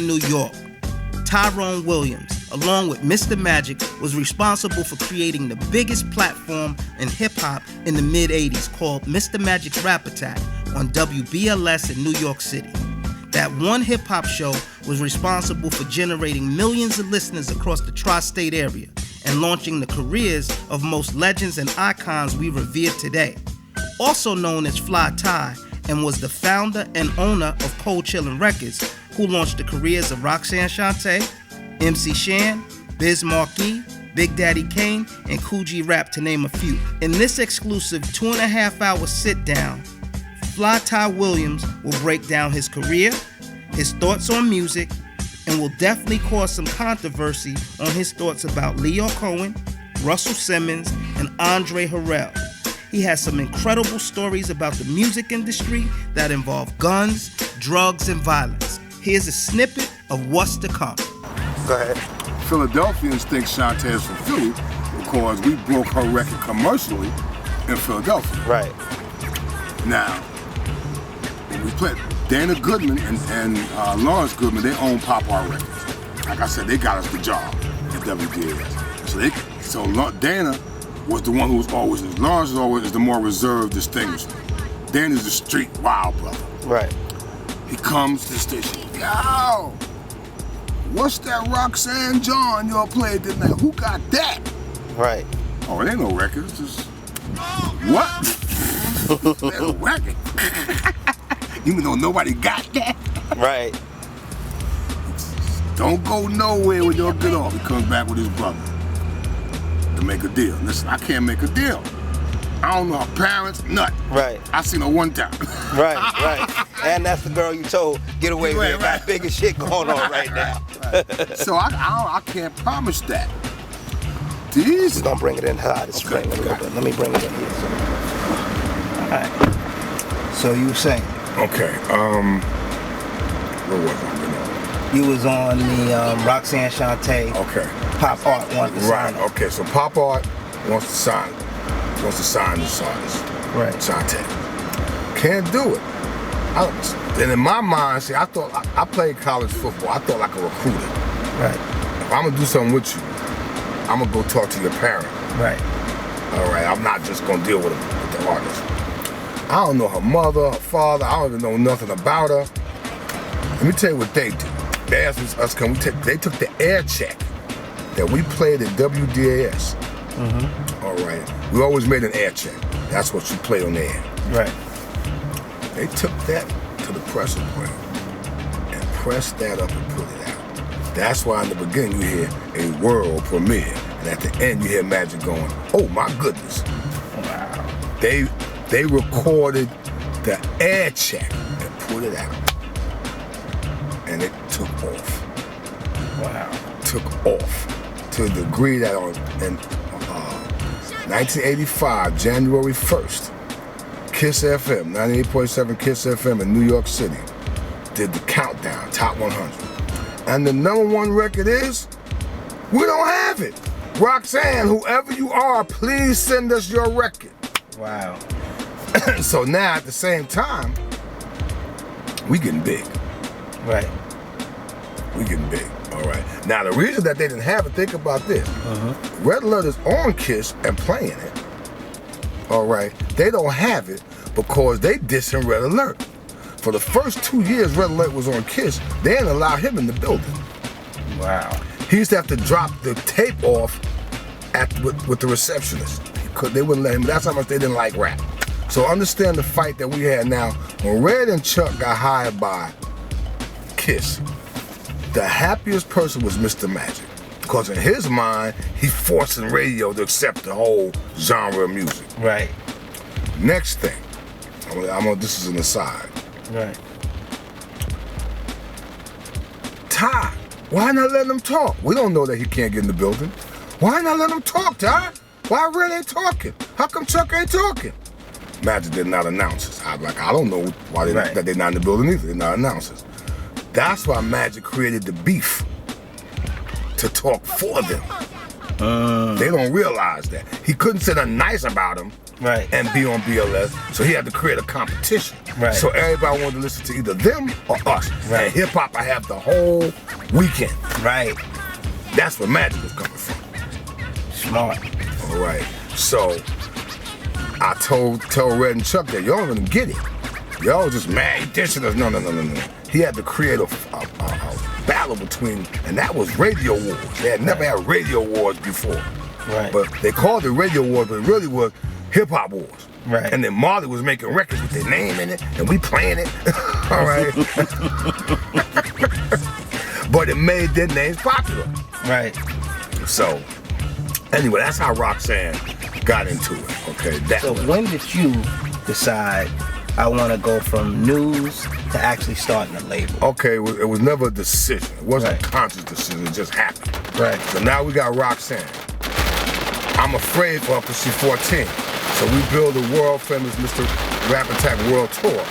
in New York. Tyrone Williams, along with Mr. Magic, was responsible for creating the biggest platform in hip-hop in the mid-'80s called Mr. Magic's Rap Attack on WBLS in New York City. That one hip-hop show was responsible for generating millions of listeners across the tri-state area and launching the careers of most legends and icons we revere today. Also known as Fly Ty, and was the founder and owner of Cold Chillin' Records, who launched the careers of Roxanne Shante, MC Shan, Biz Markie, Big Daddy Kane, and Kool G Rap, to name a few. In this exclusive 2.5-hour sit-down, Fly Ty Williams will break down his career, his thoughts on music, and will definitely cause some controversy on his thoughts about Leo Cohen, Russell Simmons, and Andre Harrell. He has some incredible stories about the music industry that involve guns, drugs, and violence. Here's a snippet of what's to come. Go ahead. Philadelphians think Shante is from Philly because we broke her record commercially in Philadelphia. Right. Now, when we played Dana Goodman and Lawrence Goodman, they own Pop Art Records. Like I said, they got us the job at WGAS. So Dana was the one who was always, Lawrence is the more reserved, distinguished. Dana's the street wild brother. Right. He comes to the station, yo, what's that Roxanne John y'all played tonight? Who got that? Right. Oh, it ain't no records, just, what? It ain't no record. Even though nobody got that. Right. Don't go nowhere when y'all get off. He comes back with his brother to make a deal. Listen, I can't make a deal. I don't know her parents, nothing. Right. I seen her one time. Right. And that's the girl you told, get away with it. Got bigger shit going on right now. Right. So I can't promise that. These. We're gonna bring it in high this spring a little bit. Let me bring it in here. All right. So you were saying? Okay. Where was I? You was on the Roxanne Shante. Okay. Pop Art wanted to sign. Right. Okay. So Pop Art wants to sign this artist. Right. Shante. Can't do it. And in my mind, see, I thought I played college football. I thought like a recruiter. Right. If I'm gonna do something with you, I'm gonna go talk to your parent. Right. All right. I'm not just gonna deal with the artist. I don't know her mother, her father. I don't even know nothing about her. Let me tell you what they do. They asked us, they took the air check that we played at WDAS. Mm-hmm. All right. We always made an air check. That's what you play on the air. Right. They took that to the pressing point and pressed that up and put it out. That's why in the beginning you hear a world premiere, and at the end you hear Magic going, "Oh my goodness!" Wow. They recorded the air check and put it out, and it took off. Wow. Took off to the degree that in 1985, January 1st. Kiss FM, 98.7 Kiss FM in New York City, did the countdown, top 100. And the #1 record is, we don't have it. Roxanne, whoever you are, please send us your record. Wow. So now at the same time, we getting big. Right. We getting big, all right. Now the reason that they didn't have it, think about this. Red Alert is on Kiss and playing it. All right, they don't have it because they dissing Red Alert. For the first 2 years Red Alert was on Kiss, they didn't allow him in the building. Wow. He used to have to drop the tape off with the receptionist. They wouldn't let him. That's how much they didn't like rap. So understand the fight that we had now. When Red and Chuck got hired by Kiss, the happiest person was Mr. Magic. Because in his mind, he's forcing radio to accept the whole genre of music. Right. Next thing, this is an aside. Right. Ty, why not let him talk? We don't know that he can't get in the building. Why not let him talk, Ty? Why Red ain't talking? How come Chuck ain't talking? Magic did not announce it. I don't know why that they're not in the building either. They're not announcers. That's why Magic created the beef. To talk for them. They don't realize that. He couldn't say nothing nice about them Right. and be on BLS. So he had to create a competition. Right. So everybody wanted to listen to either them or us. Right. And hip hop, I have the whole weekend. Right. That's where Magic was coming from. Smart. All right. So I told Red and Chuck that y'all don't even get it. Y'all was just mad. He dissing us. No. He had to create a battle between, and that was radio wars. They had never had radio wars before. Right. But they called it radio wars, but it really was hip hop wars. Right. And then Marley was making records with their name in it, and we playing it. All right. But it made their names popular. Right. So, anyway, that's how Roxanne got into it. Okay. So when did you decide I want to go from news to actually starting a label? Okay, it was never a decision. It wasn't Right. a conscious decision. It just happened. Right. So now we got Roxanne. I'm afraid for her because she's 14. So we build a world famous Mr. Rap Attack World Tour.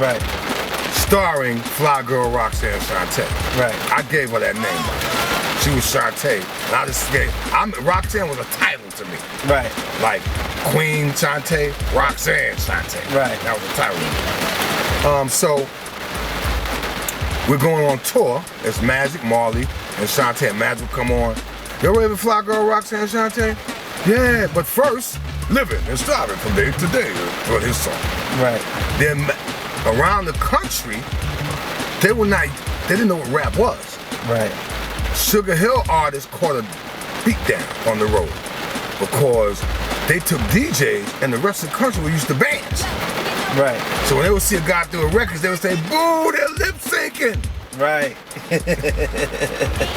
Right. Starring fly girl Roxanne Shante. Right. I gave her that name. She was Shante. And I just gave, Roxanne was a title to me. Right. Like Queen Shante, Roxanne Shante. Right. That was the title. So we're going on tour. It's Magic, Marley, and Shante. And Magic will come on. You ready to fly girl Roxanne Shante? Yeah, but first, living and striving from day to day for his song. Right. Then around the country, they didn't know what rap was. Right. Sugar Hill artists caught a beat down on the road because they took DJs and the rest of the country were used to bands. Right. So when they would see a guy doing records, they would say, boo, they're lip syncing. Right.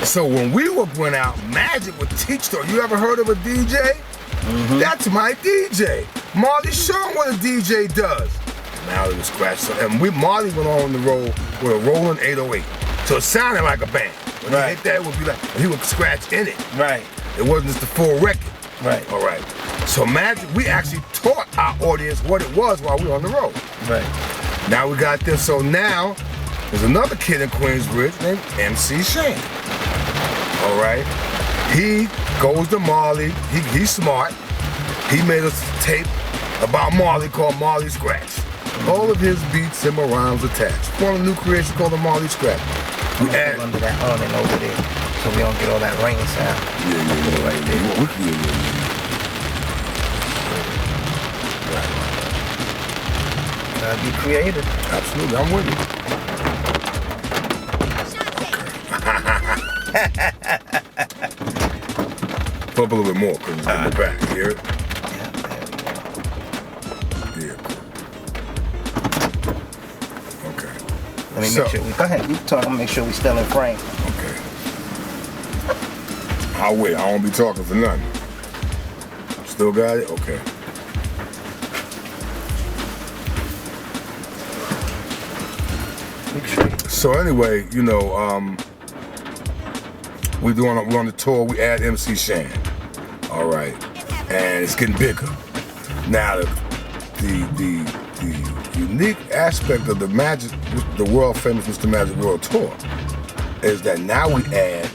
So when we went out, Magic would teach them. You ever heard of a DJ? Mm-hmm. That's my DJ. Marley showing what a DJ does. Marley would scratch. And Marley went on the road with a rolling 808. So it sounded like a band. When Right. he hit that, it would be like, he would scratch in it. Right. It wasn't just the full record. Right. All right. So Magic, we actually taught our audience what it was while we were on the road. Right. Now we got this. So now there's another kid in Queensbridge named MC Shan. All right. He goes to Marley. He's smart. He made a tape about Marley called Marley Scratch. All of his beats and my rhymes attached. Formed a new creation called the Marley Scratch. We add Under that awning over there, so we don't get all that rain sound. Yeah. Right there. Gotta be creative. Absolutely, I'm with you. Put up a little bit more, because it's in the back. You hear it? Yeah, there we go. Yeah. Okay. Let me make sure we go ahead. You talk. I'm gonna make sure we still in frame. Okay. I'll wait. I won't be talking for nothing. Still got it? Okay. So anyway, you know, we're on the tour. We add MC Shan. All right, and it's getting bigger. Now the unique aspect of the Magic, the world famous Mr. Magic World Tour, is that now we add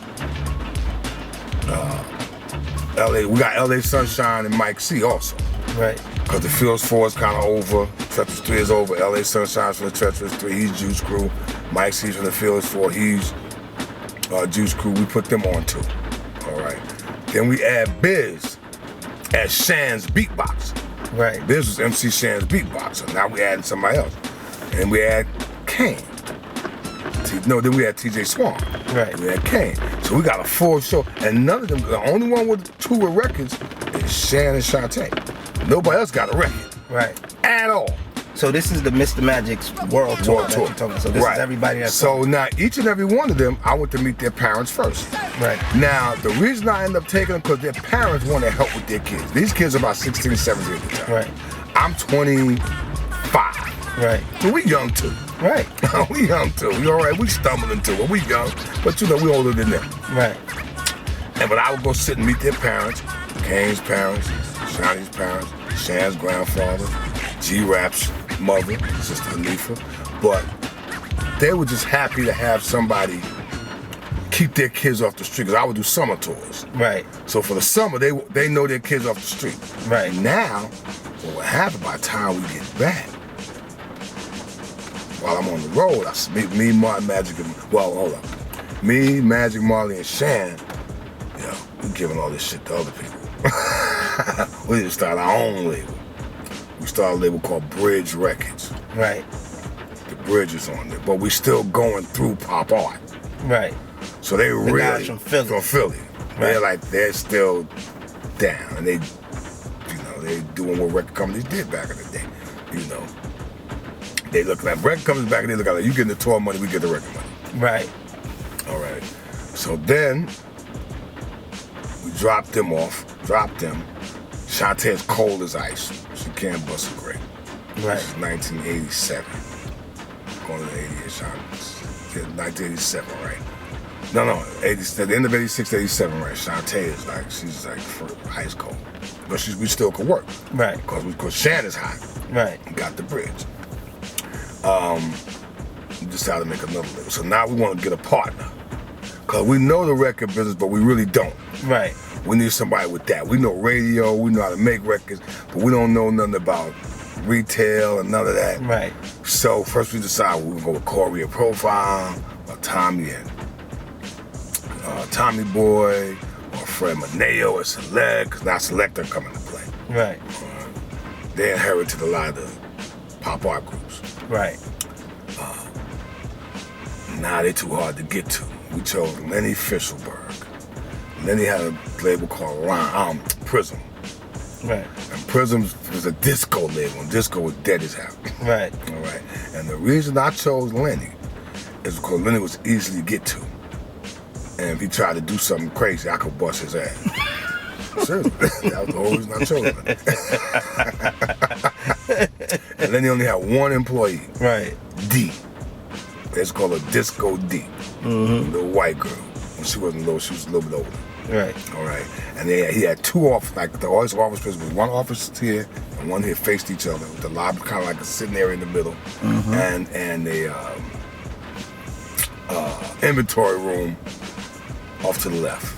LA. We got LA Sunshine and Mike C also. Right. Because the Fields 4 is kind of over, Treacherous 3 is over, LA Sunshine's from the Treacherous 3, he's Juice Crew. Mike C's from the Fields 4, he's Juice Crew. We put them on too. All right. Then we add Biz as Shan's beatboxer. Right. Biz was MC Shan's beatboxer. Now we add somebody else. And we add Kane. Then we had TJ Swan. Right. We had Kane. So we got a full show. And none of them, the only one with two with records is Shan and Shante. Nobody else got a record. Right. At all. So this is the Mr. Magic's World Tour that you're talking about. So this is everybody that's So now each and every one of them, I went to meet their parents first. Right. Now, the reason I ended up taking them because their parents want to help with their kids. These kids are about 16, 17 at the time. Right. I'm 25. Right. So we young too. Right. We young too. We all right. We stumbling too. But we young. But you know, we older than them. Right. But I would go sit and meet their parents, Kane's parents, Shawnee's parents, Shan's grandfather, G-Rap's mother, Sister Hanifa. But they were just happy to have somebody keep their kids off the street. Because I would do summer tours. Right. So for the summer, they know their kids off the street. Right. Now, But what happened by the time we get back, while I'm on the road, me, Magic, hold up. Me, Magic, Marley, and Shan, we giving all this shit to other people. We just started our own label. We started a label called Bridge Records. Right. The Bridge is on there, but we still going through pop art. Right. So they really guys from Philly. Right. They're still down, and they doing what record companies did back in the day. They look like record companies back in the day. Look at you getting the tour money, we get the record money. Right. All right. So then we dropped them. Shante is cold as ice. She can't bust a grape. Right. This is 1987. Going to 88, Shante. 1987, right? No, 80, at the end of 86, 87, right? Shante is she's ice cold. But we still could work. Right. Because Shan is hot. Right. We got the bridge. We decided to make another label. So now we want to get a partner. Because we know the record business, but we really don't. Right. We need somebody with that. We know radio, we know how to make records, but we don't know nothing about retail and none of that. Right. So first we decided we were going to go with Corey Profile, or Tommy and Tommy Boy, or Fred Maneo, or Select, because now Select are coming to play. Right. They inherited a lot of the pop art groups. Right. Now they're too hard to get to. We chose Lenny Fishelberg. Lenny had a label called Prism. Right. And Prism was a disco label, and disco was dead as hell. Right. All right. And the reason I chose Lenny is because Lenny was easy to get to. And if he tried to do something crazy, I could bust his ass. Seriously. That was the whole reason I chose him. And Lenny only had one employee. Right. D. It's called a Disco D. Mm-hmm. The white girl. When she wasn't little, she was a little bit older. Right. All right. And he had two offices, like the office space was one office here and one here faced each other with the lobby kind of like a sitting area in the middle. Mm-hmm. And the inventory room off to the left.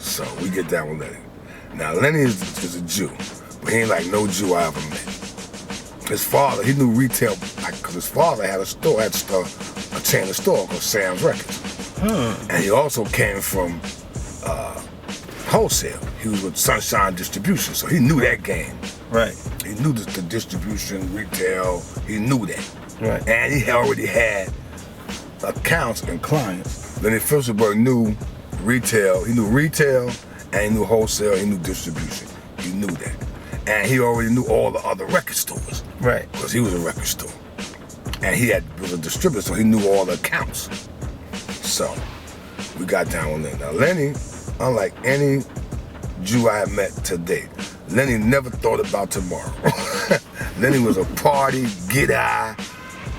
So we get down with Lenny. Now Lenny is a Jew, but he ain't like no Jew I ever met. His father, he knew retail, because his father had a chain of store called Sam's Records. And he also came from wholesale. He was with Sunshine Distribution, so he knew that game. Right. He knew the distribution, retail, he knew that. Right. And he already had accounts and clients. Lenny Fishelberg knew retail, and he knew wholesale, he knew distribution. He knew that. And he already knew all the other record stores. Right. Because he was a record store. And he was a distributor, so he knew all the accounts. So we got down with Lenny. Now Lenny, unlike any Jew I have met to date, Lenny never thought about tomorrow. Lenny was a party, get high,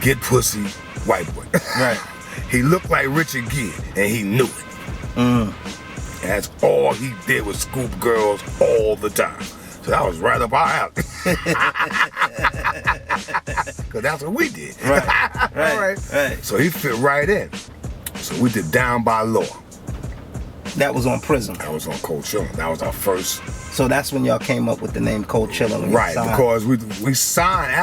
get pussy, white boy. Right. He looked like Richard Gere, and he knew it. And that's all he did was scoop girls all the time. So that was right up our alley. Because that's what we did. Right. All right. So he fit right in. So we did Down by Law. That was on Prism. That was on Cold Chillin'. That was our first. So that's when y'all came up with the name Cold Chillin'. Right, because we signed